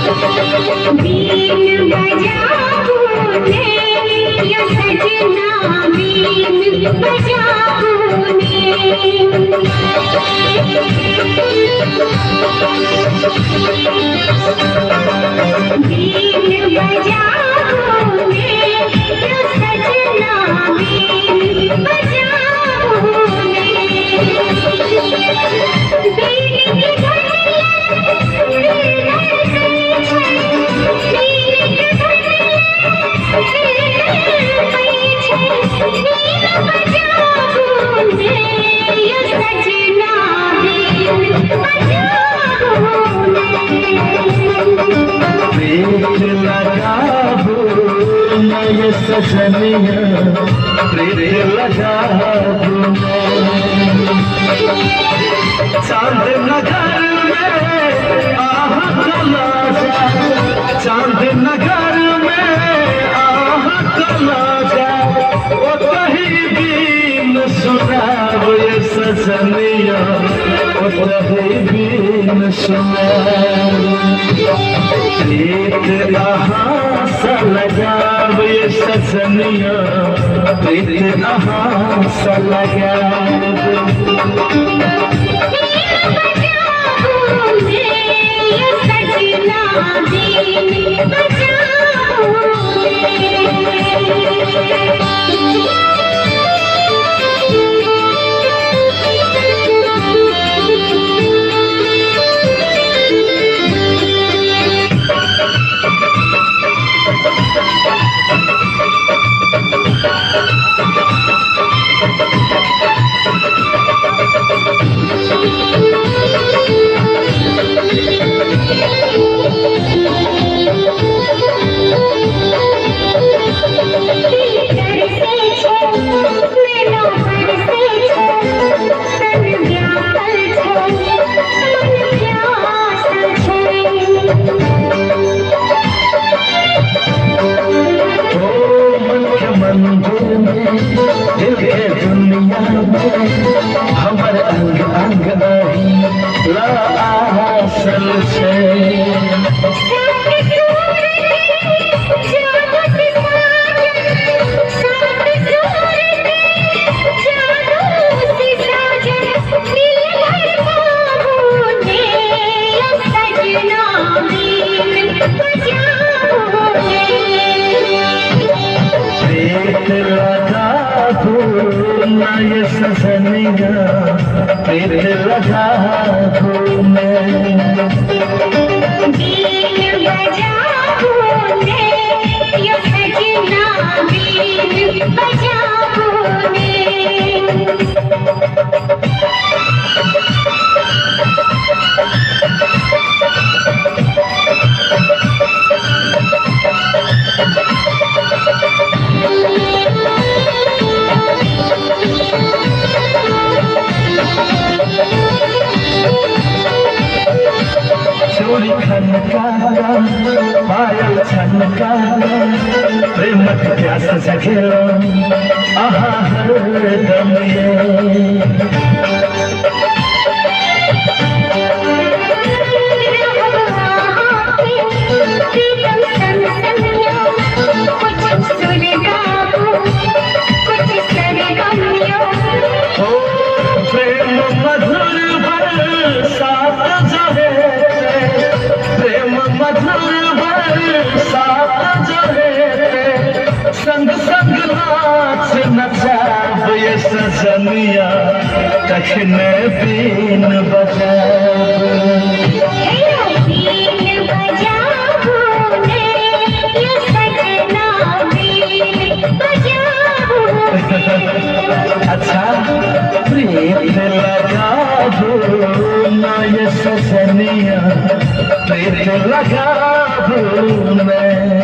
been बजाऊं ने यो सजना been बजाऊं ने बीन बजाऊं ने यो सजना बीन बजाऊं ने बीन की सजनिया प्रीत लगा चांद नगर में आह कला जा चांद नगर में आह कला जा वो कहीं भी न सुनाब ये सजनिया वो कहीं भी न सुनाब प्रीत आहा सा लगाब ये सजनिया प्रीत आहा सा लगाब हमर अंग अंग लासल से ये सजनिया प्रीत लगा दूं मैं बीन बजाऊं ने यो सजना बीन बजाऊं ने चोरी खनकारा पायल छनकारा प्रेम की प्यास जगेलो आहा हरदम ये संग संग नाच नचाब ये सजनिया कखने बीन बजाब बीन बजाऊं ने यो सजना बीन बजाऊं अच्छा प्रीत लगा दूं ना ये सजनिया प्रीत लगा दूं मैं